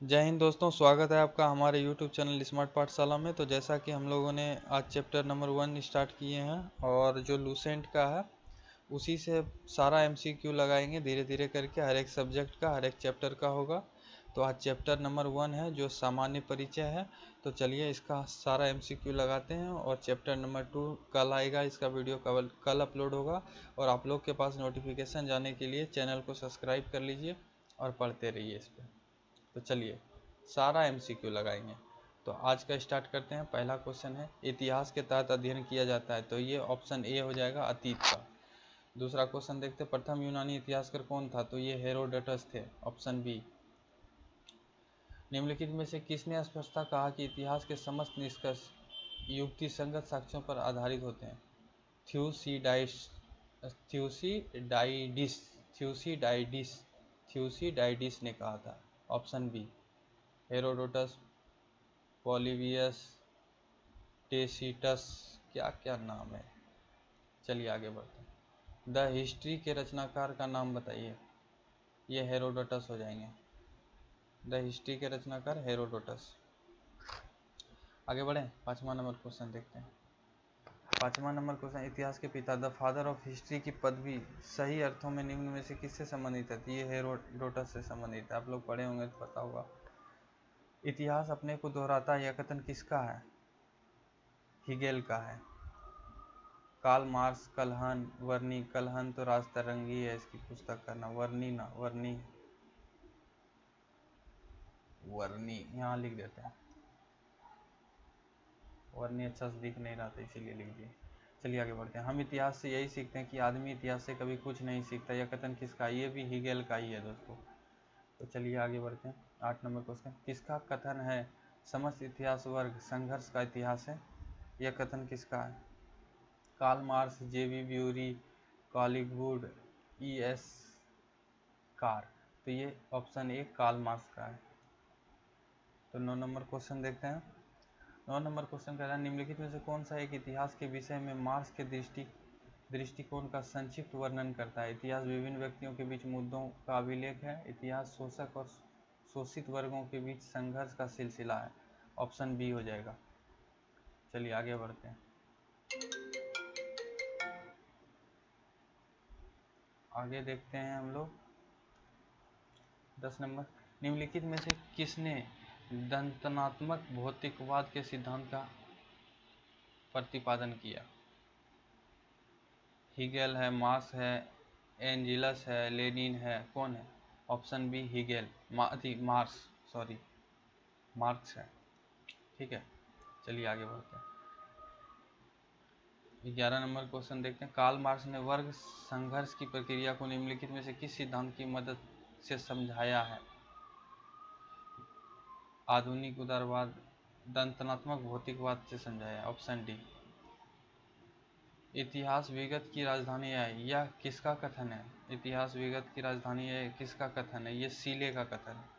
जय हिंद दोस्तों, स्वागत है आपका हमारे YouTube चैनल स्मार्ट पाठशाला में। तो जैसा कि हम लोगों ने आज चैप्टर नंबर 1 स्टार्ट किए हैं और जो लूसेंट का है उसी से सारा MCQ लगाएंगे धीरे धीरे करके। हर एक सब्जेक्ट का, हर एक चैप्टर का होगा। तो आज चैप्टर नंबर 1 है जो सामान्य परिचय है। तो चलिए इसका सारा MCQ लगाते हैं। और चैप्टर नंबर 2 कल आएगा, इसका वीडियो कल अपलोड होगा। और आप लोग के पास नोटिफिकेशन जाने के लिए चैनल को सब्सक्राइब कर लीजिए और पढ़ते रहिए इस पर। तो चलिए सारा MCQ लगाएंगे। तो आज का स्टार्ट करते हैं। पहला क्वेश्चन है, इतिहास के तहत अध्ययन किया जाता है। तो ये ऑप्शन ए हो जाएगा, अतीत का। दूसरा क्वेश्चन देखते हैं, प्रथम यूनानी इतिहासकार कौन था। तो ये हेरोडोटस थे, ऑप्शन बी। निम्नलिखित में से किसने स्पष्टता कहा कि इतिहास के समस्त निष्कर्ष युक्ति संगत साक्ष्यों पर आधारित होते हैं। थ्यूसीडाइड्स थ्यूसीडाइडिस थ्यूसीडाइडिस थ्यूसीडाइडिस ने कहा था, ऑप्शन बी। हेरोडोटस, पॉलीबियस, टेसिटस, क्या क्या नाम है। चलिए आगे बढ़ते हैं। द हिस्ट्री के रचनाकार का नाम बताइए। ये हेरोडोटस हो जाएंगे। द हिस्ट्री के रचनाकार हेरोडोटस। आगे बढ़ें, 5वां नंबर क्वेश्चन देखते हैं। 5वां नंबर क्वेश्चन, इतिहास के पिता द फादर ऑफ हिस्ट्री की पदवी सही अर्थों में निम्न में से किससे संबंधित है। ये हेरोडोटस से संबंधित है। आप लोग पढ़े होंगे तो पता होगा। इतिहास अपने को दोहराता है, यह कथन किसका है। हिगेल का है। Karl marks, Kalhana, वर्नी। कलहन तो राजतरंगी है, इसकी पुस्तक का नाम। वर्नी ना, वर्नी, वर्नी यहाँ लिख देते हैं। वर्नी अच्छा से दिख नहीं रहा था इसीलिए लिख दिए। चलिए आगे बढ़ते हैं। हम इतिहास से यही सीखते हैं कि आदमी इतिहास से कभी कुछ नहीं सीखता। यह कथन किसका। ये भी हिगेल का ही है दोस्तों। तो चलिए आगे बढ़ते हैं। 8 नंबर क्वेश्चन, किसका कथन है समस्त इतिहास वर्ग संघर्ष का इतिहास है। यह कथन किसका है। Karl Marx, JB Bury, Collingwood, ES Carr. तो ये ऑप्शन ए कार्ल मार्क्स का है। तो 9 नंबर क्वेश्चन देखते हैं। 9 नंबर क्वेश्चन कह रहा है, निम्नलिखित में से कौन सा एक इतिहास के विषय में मार्क्स के दृष्टिकोण का संक्षिप्त वर्णन करता है। इतिहास विभिन्न व्यक्तियों के बीच मुद्दों का अभिलेख है। इतिहास शोषक और शोषित वर्गों के बीच संघर्ष का सिलसिला है। ऑप्शन बी हो जाएगा। चलिए आगे बढ़ते हैं। आगे देखते हैं हम लोग 10 नंबर, निम्नलिखित में से किसने दंतनात्मक भौतिकवाद के सिद्धांत का प्रतिपादन किया। हिगेल है, मार्क्स है, एंजिलस है, लेनिन है, कौन है। Option B Hegel, Marx, sorry Marx है। ठीक है, चलिए आगे बढ़ते हैं। 11 नंबर क्वेश्चन देखते हैं। कार्ल मार्क्स ने वर्ग संघर्ष की प्रक्रिया को निम्नलिखित में से किस सिद्धांत की मदद से समझाया है। आधुनिक उदारवाद, दंतनात्मक भौतिकवाद से समझाया। Option D. इतिहास विगत की राजधानी है, यह किसका कथन है। इतिहास विगत की राजधानी है, किसका कथन है। ये सीले का कथन है।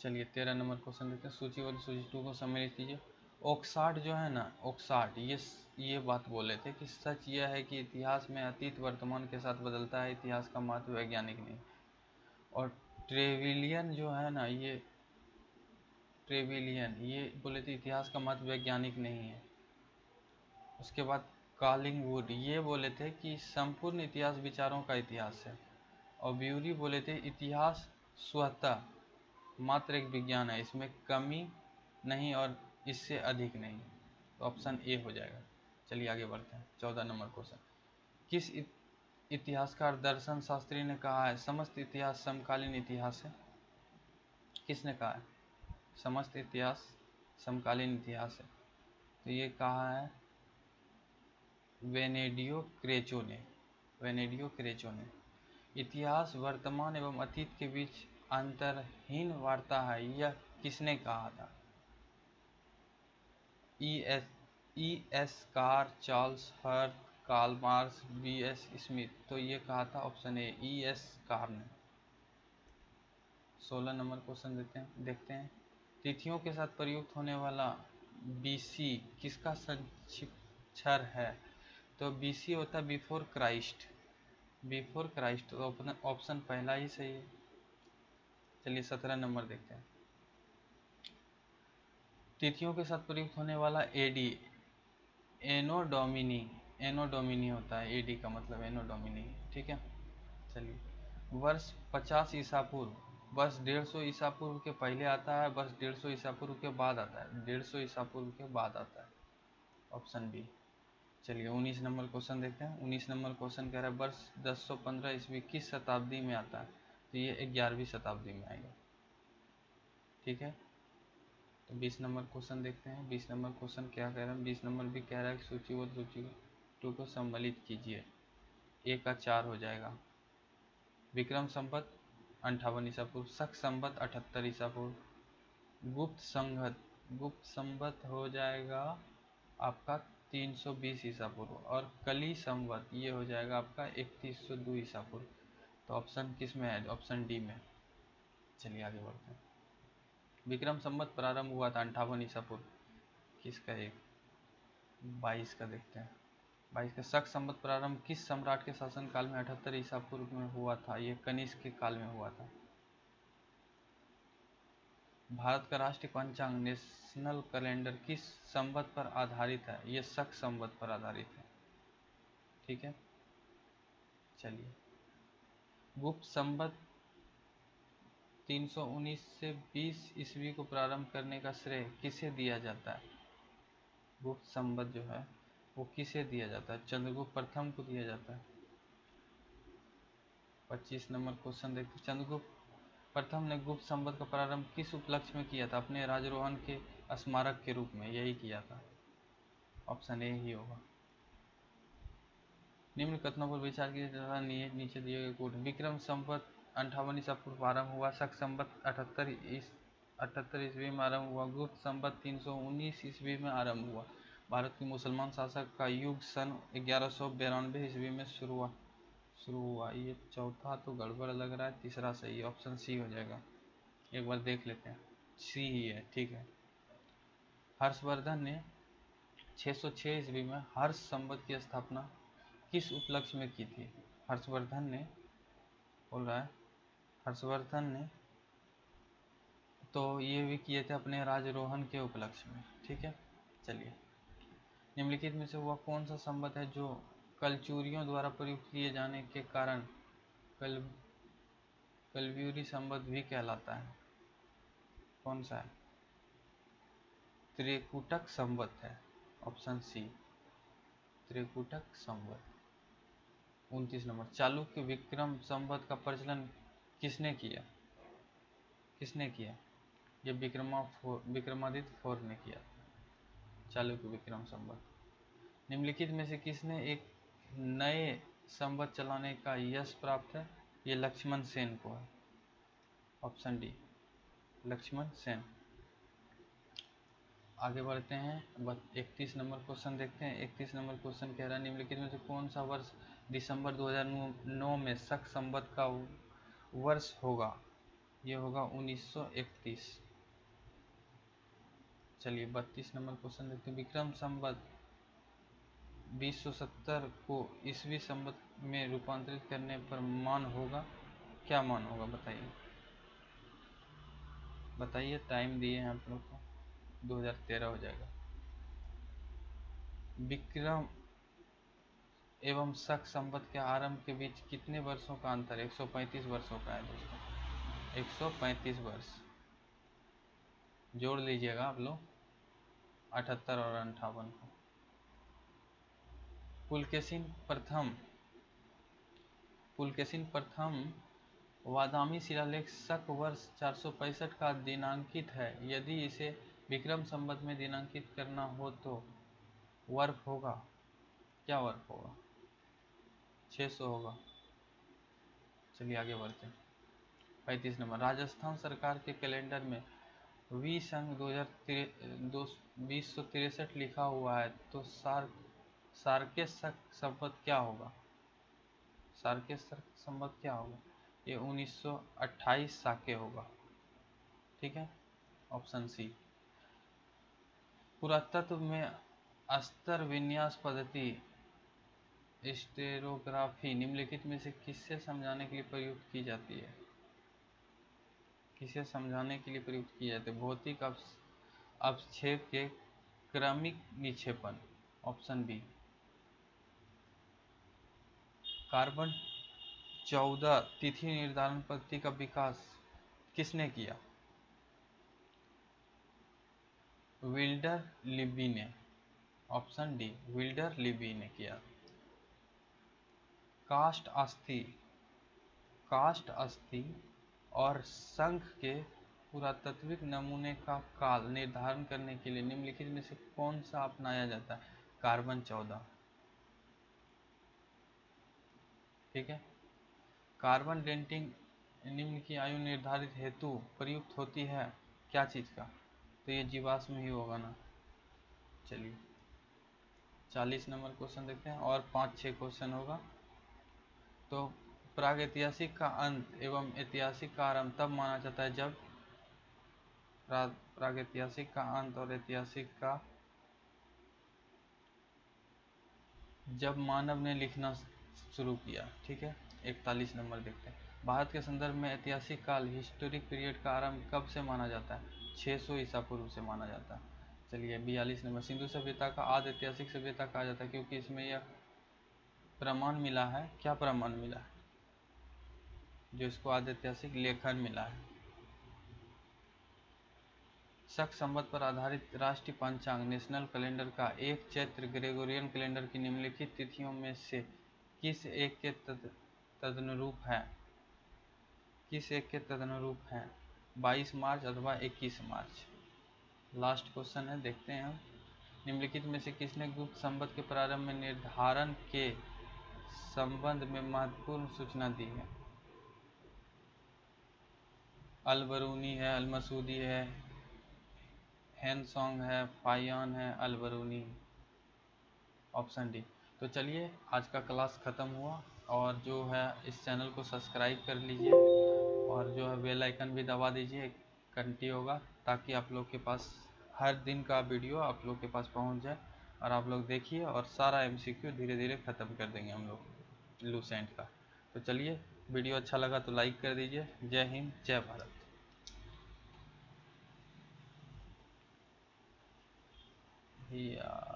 चलिए 13 नंबर क्वेश्चन देखते हैं। सूची 1 सूची 2 को सम्मिलित कीजिए। ओक्साट जो है ना, ओक्साट ये बात बोले थे कि सच यह है कि इतिहास में अतीत वर्तमान के साथ बदलता है, इतिहास का महत्व वैज्ञानिक नहीं। और ट्रेविलियन जो है ना, ये बोले थे इतिहास का महत्व वैज्ञानिक नहीं है। उसके बाद कॉलिंगवुड ये बोले थे कि संपूर्ण इतिहास विचारों का इतिहास है। और ब्यूरी बोले थे इतिहास स्वतः मात्र एक विज्ञान है, इसमें कमी नहीं और इससे अधिक नहीं। तो ऑप्शन ए हो जाएगा। चलिए आगे बढ़ते हैं। 14 नंबर क्वेश्चन, किस इतिहासकार दर्शन शास्त्री ने कहा है समस्त इतिहास समकालीन इतिहास है। किसने कहा है समस्त इतिहास समकालीन इतिहास है। तो ये कहा है वेनेडियो क्रेचो ने। इतिहास वर्तमान एवं अतीत के बीच अंतरहीन वार्ता है, यह किसने कहा था। E S Carr, Charles Hearth, Karl Marx, BS Smith. तो ये कहा था ऑप्शन ए ES कार ने। 16 नंबर क्वेश्चन देखते हैं। तिथियों के साथ प्रयुक्त होने वाला BC किसका संक्षिप्त है। तो BC होता है बिफोर क्राइस्ट। तो ऑप्शन पहला ही सही है। चलिए 17 नंबर देखते हैं। तिथियों के साथ प्रयुक्त होने वाला एडी एनो डोमिनी, एनो डोमिनी होता है, एडी का मतलब एनो डोमिनी, ठीक है। चलिए वर्ष 50 ईसा पूर्व, वर्ष 150 ईसा पूर्व के पहले आता है, वर्ष 150 ईसा पूर्व के बाद आता है, 150 ईसा पूर्व के बाद आता है, ऑप्शन बी। चलिए 19 नंबर क्वेश्चन देखते हैं। 19 नंबर क्वेश्चन कह रहा है वर्ष 1015 ईस्वी किस शताब्दी में आता है, तो ये 11वीं शताब्दी में आएगा, ठीक है। तो 20 नंबर क्वेश्चन देखते हैं। 20 नंबर क्वेश्चन क्या कह रहा है, 20 नंबर भी कह रहा है कि सूचीबद्ध सूची टू को सम्मिलित कीजिए, ए का 4 हो जाएगा। विक्रम संवत 58 ईसा पूर्व, शक संवत 78 ईसा पूर्व, गुप्त संघत, गुप्त संवत हो जाएगा आपका 320 ईसा पूर्व, और कली संवत ये हो जाएगा आपका 3102 ईसा पूर्व। तो ऑप्शन किस में है, ऑप्शन डी में। चलिए आगे बढ़ते हैं। विक्रम संवत प्रारंभ हुआ था 58 ईसा पूर्व, किसका, एक 22 का देखते हैं। 22 का शक संवत प्रारंभ किस सम्राट के शासन काल में 78 ईसा पूर्व में हुआ था, ये कनिष्क के काल में हुआ था। भारत का राष्ट्रीय पंचांग नेशनल कैलेंडर किस संवत पर आधारित है, ये शक संवत पर आधारित है, ठीक है। चलिए गुप्त संवत 319 से 20 ईस्वी को प्रारंभ करने का श्रेय किसे दिया जाता है, गुप्त संवत जो है वो किसे दिया जाता है, चंद्रगुप्त प्रथम को दिया जाता है। 25 नंबर क्वेश्चन देखते हैं। चंद्रगुप्त प्रथम ने गुप्त संवत का प्रारंभ किस उपलक्ष्य में किया था, अपने राजरोहण के स्मारक के रूप में, यही किया था, ऑप्शन ए ही होगा। निम्न कथनों पर विचार किया जाता नीचे दिए गए कोड। विक्रम संवत 58 ईसा पूर्व आरंभ हुआ, शक संवत 78 ईस्वी में आरंभ हुआ, गुप्त संवत 319 ईस्वी में आरंभ हुआ। भारत के मुसलमान शासक का युग सन 1192 ईस्वी में शुरू हुआ। ये चौथा तो गड़बड़ लग रहा है, तीसरा सही, ऑप्शन सी हो जाएगा। एक बार देख लेते हैं, सी ही है, ठीक है। हर्षवर्धन ने 606 ईस्वी में हर्ष संवत की स्थापना किस उपलक्ष्य में की थी, हर्षवर्धन ने बोल रहा है, हर्षवर्धन ने तो ये भी किए थे अपने राजरोहण के उपलक्ष्य में, ठीक है। चलिए निम्नलिखित में से वह कौन सा संवत है जो कलचुरियों द्वारा प्रयुक्त किए जाने के कारण कलव्यूरी संवत भी कहलाता है, कौन सा है, त्रिकुटक संवत है, ऑप्शन सी त्रिकुटक संवत। 29 नंबर चालुक्य विक्रम संवत का प्रचलन किसने किया, किसने किया, ये विक्रमादित्य 4 ने किया, चालुक्य विक्रम संवत। निम्नलिखित में से किसने एक नए संवत चलाने का यश प्राप्त है, ये लक्ष्मण सेन को है, ऑप्शन डी लक्ष्मण सेन। आगे बढ़ते हैं, 31 नंबर क्वेश्चन देखते हैं। 31 नंबर क्वेश्चन कह रहा है निम्नलिखित में से कौन सा वर्ष दिसंबर 2009 में शक संवत का वर्ष होगा, ये होगा 1931। चलिए 32 नंबर क्वेश्चन देखते हैं। विक्रम संवत 2070 को ईस्वी संवत में रूपांतरित करने पर मान होगा, क्या मान होगा बताइए, बताइए, टाइम दिए हैं आप लोग को, 2013 हो जाएगा। विक्रम एवं शक संवत के आरंभ के बीच कितने वर्षों का अंतर है, 135 वर्षों का है दोस्तों, 135 वर्ष, जोड़ लीजिएगा आप लोग 78 और 58 को। पुलकेशिन प्रथम वादामी शिलालेख शक वर्ष 465 का दिनांकित है, यदि इसे विक्रम संवत में दिनांकित करना हो तो वर्ष होगा, क्या वर्ष होगा, 600 होगा। चलिए आगे बढ़ते हैं। 35 नंबर राजस्थान सरकार के कैलेंडर में वी संघ 2063 लिखा हुआ है, तो सार्के संवत क्या होगा, सार्के संवत क्या होगा, ये 1928 साके होगा, ठीक है, ऑप्शन सी। पुरातत्व में अस्तर विन्यास पद्धति स्टेरोग्राफी निम्नलिखित में से किससे समझाने के लिए प्रयुक्त की जाती है, किसे समझाने के लिए प्रयुक्त किए जाते? भौतिक अवक्षेप के क्रमिक विक्षेपण, ऑप्शन बी। कार्बन 14 तिथि निर्धारण पद्धति का विकास किसने किया? विल्डर लिब्बी ने, ऑप्शन डी, विल्डर लिब्बी ने किया। कास्ट अस्थि और शंख के पुरातात्विक नमूने का काल निर्धारण करने के लिए निम्नलिखित में से कौन सा अपनाया जाता है? कार्बन 14। ठीक है। कार्बन डेटिंग निम्न की आयु निर्धारित हेतु प्रयुक्त होती है, क्या चीज का? तो ये जीवाश्म ही होगा ना। चलिए 40 नंबर क्वेश्चन देखते हैं और 5-6 क्वेश्चन होगा। तो प्रागैतिहासिक का अंत एवं ऐतिहासिक का आरंभ तब माना जाता है जब प्रागैतिहासिक का अंत और ऐतिहासिक का जब मानव ने लिखना शुरू किया। ठीक है। 41 नंबर देखते हैं। भारत के संदर्भ में ऐतिहासिक काल हिस्टोरिक पीरियड का आरंभ कब से माना जाता है? 600 ईसा पूर्व से माना जाता है। चलिए 42 नंबर। सिंधु सभ्यता का आदि ऐतिहासिक सभ्यता कहा जाता है क्योंकि इसमें यह प्रमाण मिला है। क्या प्रमाण मिला है जो इसको आदि ऐतिहासिक? लेखन मिला है। शक संवत पर आधारित राष्ट्रीय पंचांग नेशनल कैलेंडर का एक चैत्र ग्रेगोरियन कैलेंडर की निम्नलिखित तिथियों में से किस एक के तदनुरूप है? किस एक के तदनुरूप है? 22 मार्च अथवा 21 मार्च। लास्ट क्वेश्चन है, देखते हैं हम। निम्नलिखित में से किसने गुप्त संवत के प्रारंभ में निर्धारण के संबंध में महत्वपूर्ण सूचना दी है? अल-बरूनी है, अल-मसूदी है, हेनसोंग है, फाहियान है, अल-बरूनी, ऑप्शन डी। तो चलिए आज का क्लास ख़त्म हुआ और जो है इस चैनल को सब्सक्राइब कर लीजिए और जो है बेल आइकन भी दबा दीजिए, घंटी होगा, ताकि आप लोग के पास हर दिन का वीडियो आप लोग के पास पहुंच जाए और आप लोग देखिए और सारा एमसीक्यू धीरे धीरे ख़त्म कर देंगे हम लोग लूसेंट का। तो चलिए वीडियो अच्छा लगा तो लाइक कर दीजिए। जय हिंद, जय भारत। यार